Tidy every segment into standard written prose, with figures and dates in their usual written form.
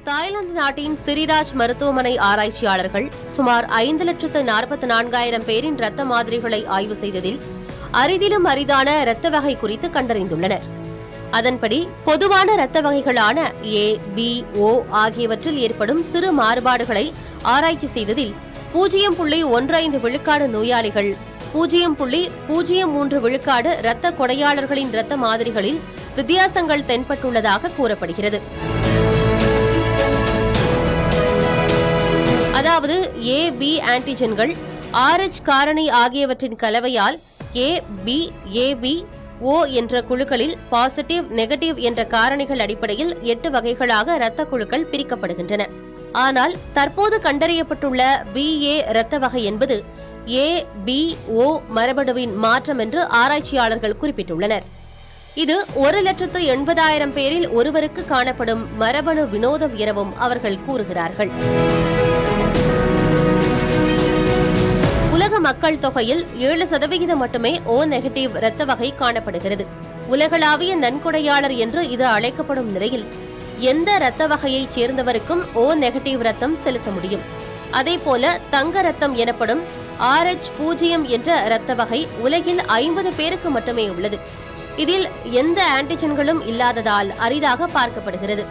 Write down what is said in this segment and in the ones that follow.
Thailand நாட்டின் சிரிராஜ் மருத்துவமனை ஆராய்ச்சியாளர்கள் சுமார் 5,44,000 பேரின் இரத்த மாதிரிகளை ஆய்வு செய்ததில் அரிதிலும் அரிதான இரத்த வகை குறித்து கண்டறிந்துள்ளனர். அதன்படி பொதுவான இரத்த வகைகளான ஏ, பி, ஓ ஆகியவற்றில் ஏற்படும் சிறு மாறுபாடுகளை ஆராய்ச்சி செய்ததில் 0.15 விழுக்காடு நோயாளிகள், 0.03 விழுக்காடு இரத்த கொடையாளர்களின் இரத்த மாதிரிகளில் வித்தியாசங்கள் தென்பட்டுள்ளதாக கூறப்படுகிறது. அதாவது ஏ, பி ஆன்டிஜென்கள் RH காரணி ஆகியவற்றின் கலவையால் ஏ, பி, ஏபி, ஓ என்ற குழுக்களில் பாசிட்டிவ், நெகட்டிவ் என்ற காரணிகள் அடிப்படையில் 8 வகைகளாக இரத்த குழுக்கள் பிரிக்கப்படுகின்றன. ஆனால் தற்போது கண்டறியப்பட்டுள்ள BA இரத்த வகை என்பது ஏ, பி, ஓ மரபணுவின் மாற்றம் என்று ஆராய்ச்சியாளர்கள் குறிப்பிட்டுள்ளனர். இது 1,80,000 பேரில் ஒருவருக்கு காணப்படும் மரபணு வினோதம் எனவும் அவர்கள் கூறுகிறார்கள். உலக மக்கள் தொகையில் 7% மட்டுமே O நெகட்டிவ் இரத்த வகை காணப்படுகிறது. உலகளாவிய நன்கொடையாளர் என்று இது அழைக்கப்படும் நிலையில் எந்த இரத்த வகையைச் சேர்ந்தவருக்கும் O நெகட்டிவ் இரத்தம் செலுத்த முடியும். அதேபோல தங்க இரத்தம் எனப்படும் RH0 என்ற இரத்த வகை உலகில் 50 பேருக்கு மட்டுமே உள்ளது. இதில் எந்த ஆன்டிஜென்களும் இல்லாததால் அரிதாக பார்க்கப்படுகிறது.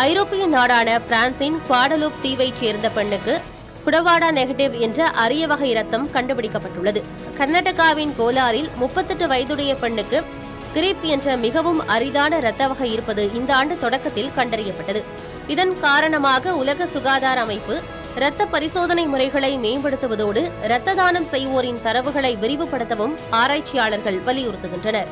ஐரோப்பிய நாடான பிரான்சின் குவாடலூப் தீவைச் சேர்ந்த பெண்ணுக்கு குடவாடா நெகட்டிவ் என்ற அரிய வகை இரத்தம் கண்டுபிடிக்கப்பட்டுள்ளது. கர்நாடகாவின் கோலாரில் 38 வயதுடைய பெண்ணுக்கு கிரிப் என்ற மிகவும் அரிதான இரத்த வகை இருப்பது இந்த ஆண்டு தொடக்கத்தில் கண்டறியப்பட்டது. இதன் காரணமாக உலக சுகாதார அமைப்பு இரத்த பரிசோதனை முறைகளை மேம்படுத்துவதோடு இரத்த தானம் செய்வோரின் தரவுகளை விரிவுபடுத்தவும் ஆராய்ச்சியாளர்கள் வலியுறுத்துகின்றனர்.